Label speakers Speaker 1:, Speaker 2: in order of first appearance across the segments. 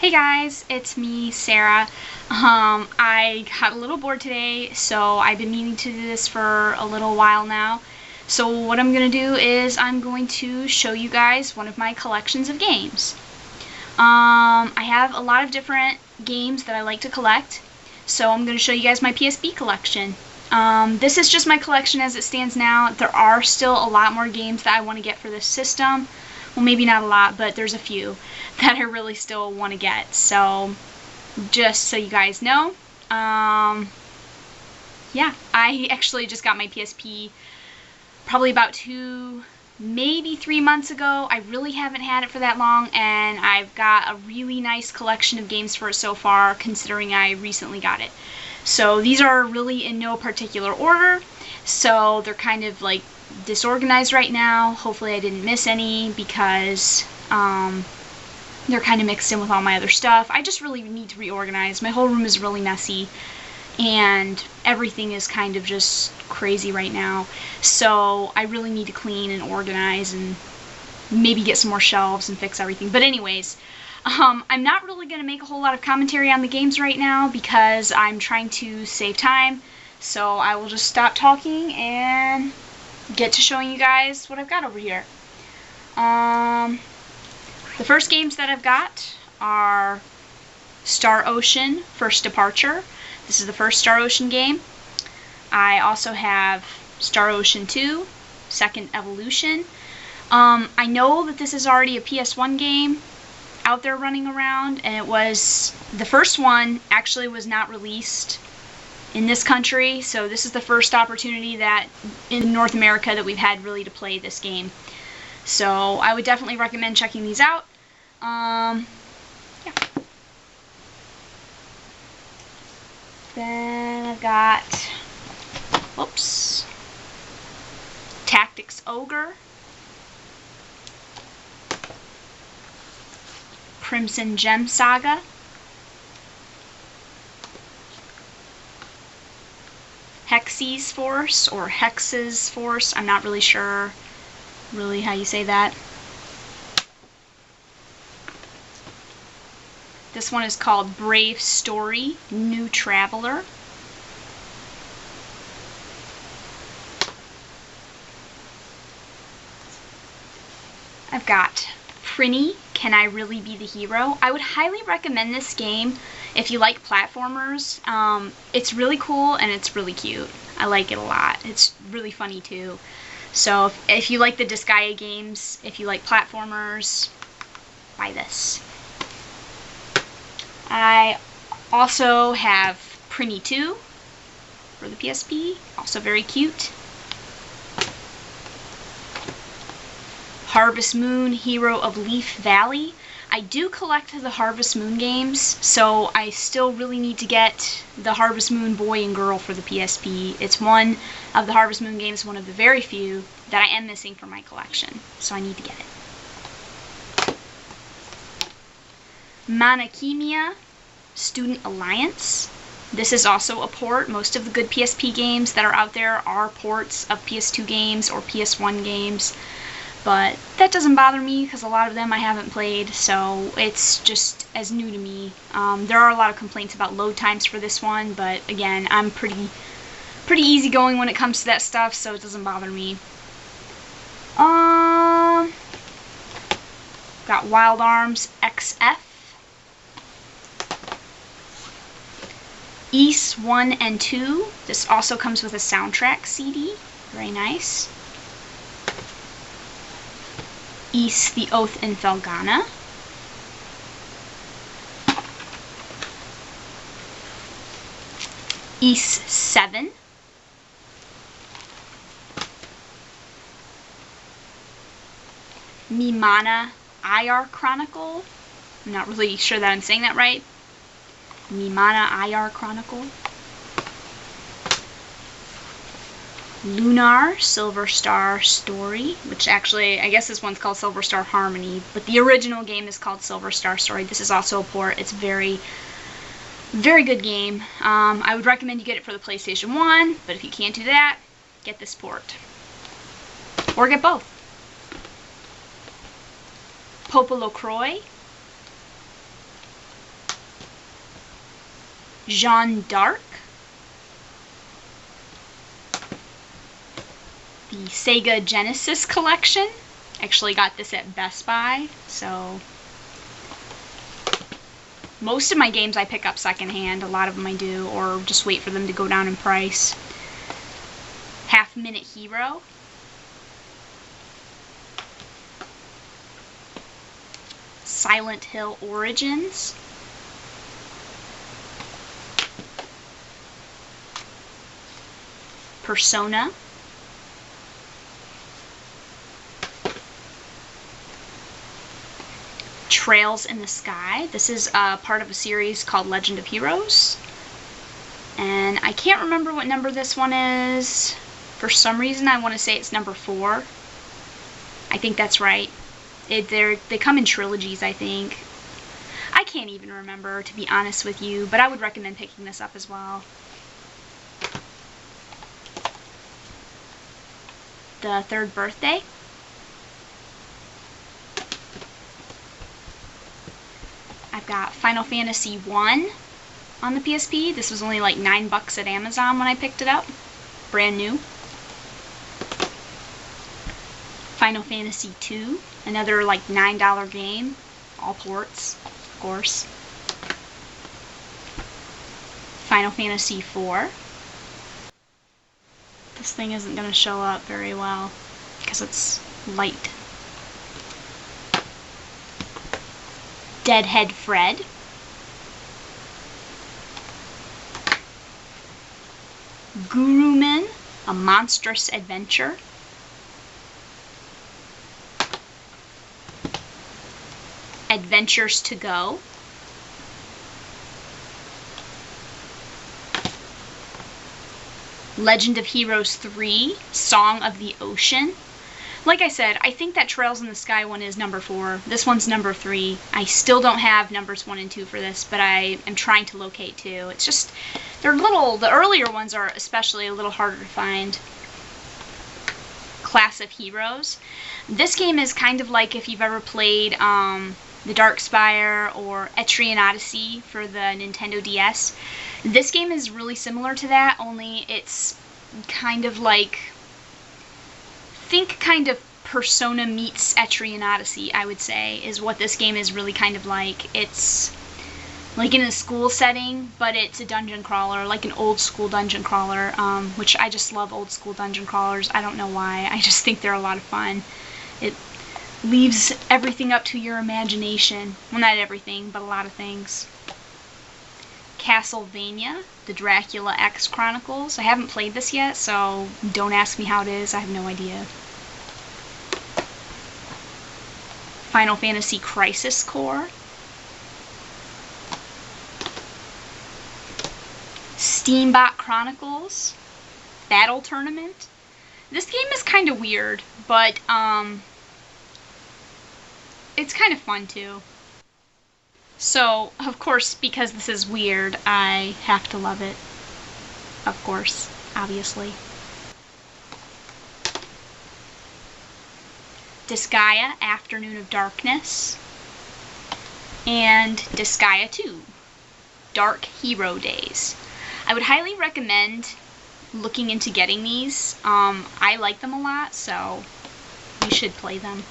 Speaker 1: Hey guys, it's me, Sarah. I got a little bored today, so I've been meaning to do this for a little while now. So what I'm going to do is I'm going to show you guys one of my collections of games. I have a lot of different games that I like to collect, so I'm going to show you guys my PSP collection. This is just my collection as it stands now. There are still a lot more games that I want to get for this system. Well, maybe not a lot, but there's a few that I really still want to get. So, just so you guys know, yeah, I actually just got my PSP probably about 2, maybe 3 months ago. I really haven't had it for that long, and I've got a really nice collection of games for it so far, considering I recently got it. So these are really in no particular order, so they're kind of like disorganized right now. Hopefully I didn't miss any because they're kind of mixed in with all my other stuff. I just really need to reorganize. My whole room is really messy and everything is kind of just crazy right now. So I really need to clean and organize and maybe get some more shelves and fix everything. But anyways, I'm not really going to make a whole lot of commentary on the games right now because I'm trying to save time. So I will just stop talking and get to showing you guys what I've got over here. The first games that I've got are Star Ocean First Departure. This is the first Star Ocean game. I also have Star Ocean 2 Second Evolution. I know that this is already a PS1 game out there running around, and it was the first one actually was not released in this country, so this is the first opportunity that in North America that we've had really to play this game. So I would definitely recommend checking these out. Yeah. Then I've got, whoops, Tactics Ogre, Crimson Gem Saga, Hexy's Force, or Hex's Force, I'm not really sure really how you say that. This one is called Brave Story, New Traveler. I've got Prinny, Can I Really Be the Hero? I would highly recommend this game if you like platformers. It's really cool and it's really cute. I like it a lot. It's really funny too. So if you like the Disgaea games, if you like platformers, buy this. I also have Prinny 2 for the PSP, also very cute. Harvest Moon, Hero of Leaf Valley. I do collect the Harvest Moon games, so I still really need to get the Harvest Moon Boy and Girl for the PSP. It's one of the Harvest Moon games, one of the very few that I am missing from my collection, so I need to get it. Monachemia, Student Alliance. This is also a port. Most of the good PSP games that are out there are ports of PS2 games or PS1 games. But that doesn't bother me because a lot of them I haven't played, so it's just as new to me. There are a lot of complaints about load times for this one, but again, I'm pretty easygoing when it comes to that stuff, so it doesn't bother me. Got Wild Arms XF. Ys 1 and 2. This also comes with a soundtrack CD. Very nice. Ys the Oath in Felghana. Ys 7. Mimana IR Chronicle. I'm not really sure that I'm saying that right. Mimana IR Chronicle. Lunar Silver Star Story, which actually, I guess this one's called Silver Star Harmony, but the original game is called Silver Star Story. This is also a port. It's very, very good game. I would recommend you get it for the PlayStation 1, but if you can't do that, get this port. Or get both. Popolo Croix, Jeanne d'Arc, the Sega Genesis Collection. Actually got this at Best Buy, so most of my games I pick up secondhand. A lot of them I do, or just wait for them to go down in price. Half Minute Hero. Silent Hill Origins. Persona. Trails in the Sky. This is part of a series called Legend of Heroes. And I can't remember what number this one is. For some reason I want to say it's number 4. I think that's right. They come in trilogies, I think. I can't even remember, to be honest with you, but I would recommend picking this up as well. The Third Birthday. I've got Final Fantasy 1 on the PSP. This was only like $9 at Amazon when I picked it up. Brand new. Final Fantasy 2, another like $9 game. All ports, of course. Final Fantasy 4. This thing isn't going to show up very well because it's light. Deadhead Fred. Gurumin, A Monstrous Adventure. Adventures to Go. Legend of Heroes 3, Song of the Ocean. Like I said, I think that Trails in the Sky one is number 4. This one's number 3. I still don't have numbers 1 and 2 for this, but I am trying to locate 2. It's just, they're little, the earlier ones are especially a little harder to find. Class of Heroes. This game is kind of like if you've ever played the Dark Spire or Etrian Odyssey for the Nintendo DS. This game is really similar to that, only it's kind of like, think kind of Persona meets Etrian Odyssey, I would say, is what this game is really kind of like. It's like in a school setting, but it's a dungeon crawler, like an old school dungeon crawler, which I just love old school dungeon crawlers. I don't know why, I just think they're a lot of fun. It leaves everything up to your imagination. Well, not everything, but a lot of things. Castlevania, the Dracula X Chronicles. I haven't played this yet, so don't ask me how it is. I have no idea. Final Fantasy Crisis Core. Steambot Chronicles. Battle Tournament. This game is kind of weird, but it's kind of fun too. So, of course, because this is weird, I have to love it. Of course, obviously. Disgaea, Afternoon of Darkness. And Disgaea 2, Dark Hero Days. I would highly recommend looking into getting these. I like them a lot, so you should play them.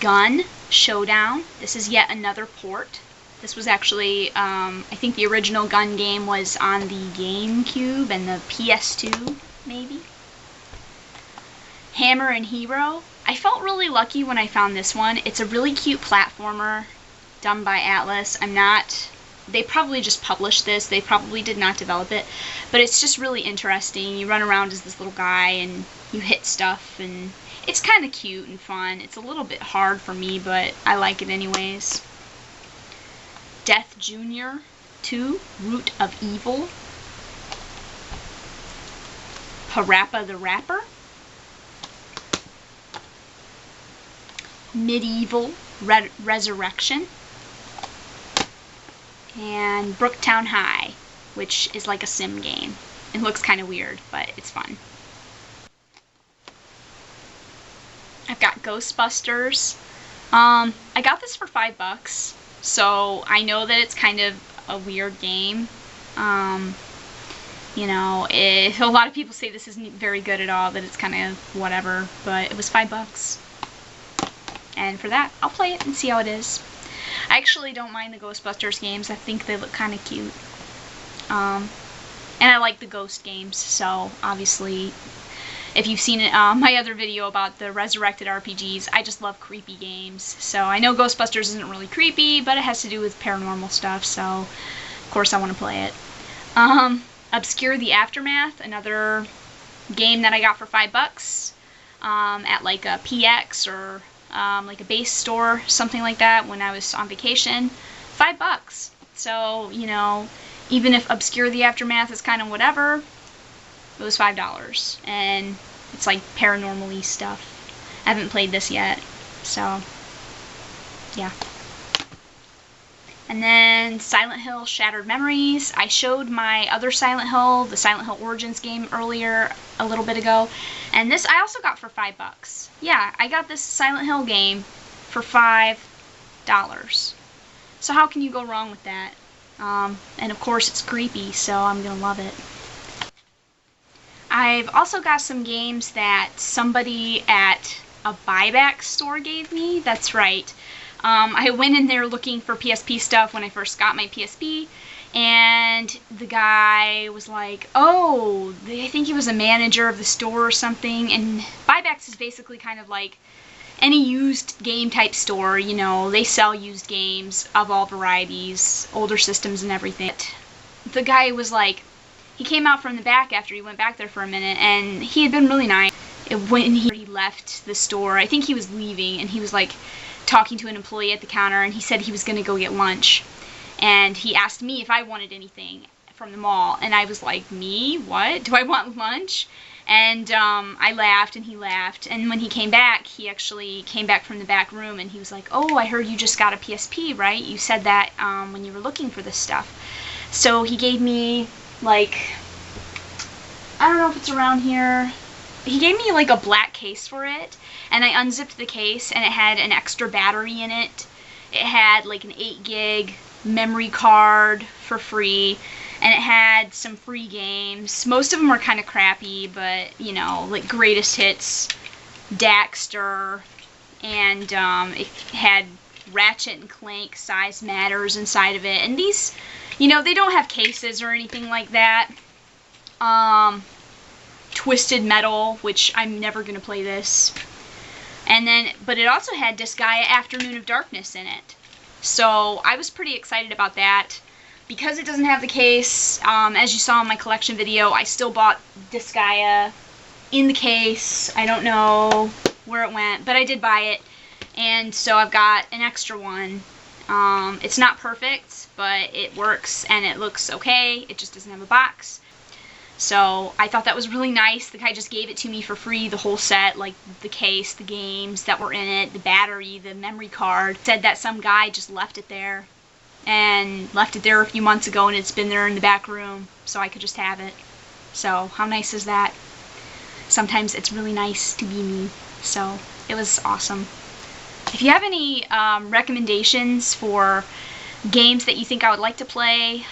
Speaker 1: Gun Showdown. This is yet another port. This was actually, I think the original Gun game was on the GameCube and the PS2, maybe. Hammer and Hero. I felt really lucky when I found this one. It's a really cute platformer done by Atlas. They probably just published this. They probably did not develop it. But it's just really interesting. You run around as this little guy and you hit stuff, and it's kind of cute and fun. It's a little bit hard for me, but I like it anyways. Death Jr. 2, Root of Evil. Parappa the Rapper. Medieval Resurrection. And Brooktown High, which is like a sim game. It looks kind of weird, but it's fun. I've got Ghostbusters. I got this for $5, so I know that it's kind of a weird game. You know, a lot of people say this isn't very good at all, that it's kind of whatever, but it was $5. And for that, I'll play it and see how it is. I actually don't mind the Ghostbusters games. I think they look kind of cute. And I like the ghost games, so obviously, if you've seen it, my other video about the resurrected RPGs, I just love creepy games. So I know Ghostbusters isn't really creepy, but it has to do with paranormal stuff, so of course I want to play it. Obscure the Aftermath, another game that I got for $5 at like a PX or like a base store, something like that, when I was on vacation. $5. So, you know, even if Obscure the Aftermath is kind of whatever, it was $5. And it's like paranormal-y stuff. I haven't played this yet, so yeah. And then Silent Hill Shattered Memories. I showed my other Silent Hill, the Silent Hill Origins game, earlier, a little bit ago. And this I also got for $5. Yeah, I got this Silent Hill game for $5. So how can you go wrong with that? And of course it's creepy, so I'm gonna love it. I've also got some games that somebody at a buyback store gave me. That's right. I went in there looking for PSP stuff when I first got my PSP, and the guy was like, oh, I think he was a manager of the store or something, and buybacks is basically kind of like any used game type store. You know, they sell used games of all varieties, older systems and everything. The guy was like, he came out from the back after he went back there for a minute, and he had been really nice. When he left the store, I think he was leaving, and he was like talking to an employee at the counter, and he said he was going to go get lunch. And he asked me if I wanted anything from the mall, and I was like, me? What? Do I want lunch? And I laughed, and he laughed, and when he came back, he actually came back from the back room, and he was like, oh, I heard you just got a PSP, right? You said that when you were looking for this stuff. So he gave me, like, I don't know if it's around here, he gave me like a black case for it, and I unzipped the case, and it had an extra battery in it. It had like an 8 gig memory card for free, and it had some free games. Most of them were kind of crappy, but, you know, like Greatest Hits, Daxter, and it had Ratchet and Clank Size Matters inside of it. And these, you know, they don't have cases or anything like that. Twisted Metal, which I'm never going to play this. And then, but it also had Disgaea Afternoon of Darkness in it. So I was pretty excited about that. Because it doesn't have the case, as you saw in my collection video, I still bought Disgaea in the case. I don't know where it went, but I did buy it. And so I've got an extra one. It's not perfect, but it works and it looks okay. It just doesn't have a box. So I thought that was really nice. The guy just gave it to me for free, the whole set, like the case, the games that were in it, the battery, the memory card. Said that some guy just left it there, and left it there a few months ago, and it's been there in the back room, so I could just have it. So how nice is that? Sometimes it's really nice to be me. So it was awesome. If you have any recommendations for games that you think I would like to play,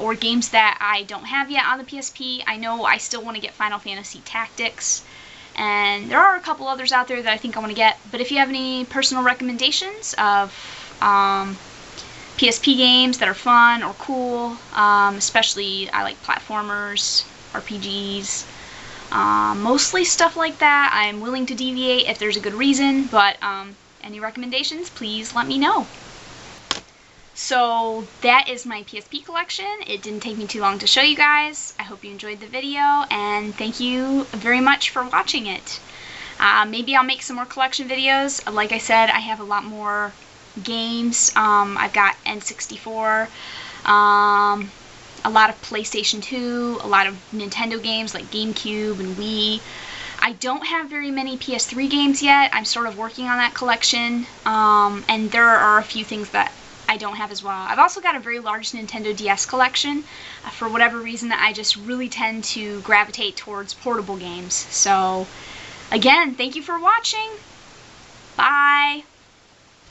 Speaker 1: or games that I don't have yet on the PSP, I know I still want to get Final Fantasy Tactics, and there are a couple others out there that I think I want to get, but if you have any personal recommendations of PSP games that are fun or cool, especially I like platformers, RPGs, mostly stuff like that. I'm willing to deviate if there's a good reason, but any recommendations, please let me know. So that is my PSP collection. It didn't take me too long to show you guys. I hope you enjoyed the video, and thank you very much for watching it. Maybe I'll make some more collection videos. Like I said, I have a lot more games. I've got N64, a lot of PlayStation 2, a lot of Nintendo games like GameCube and Wii. I don't have very many PS3 games yet. I'm sort of working on that collection, and there are a few things that I don't have as well. I've also got a very large Nintendo DS collection. For whatever reason, I just really tend to gravitate towards portable games. So, again, thank you for watching. Bye!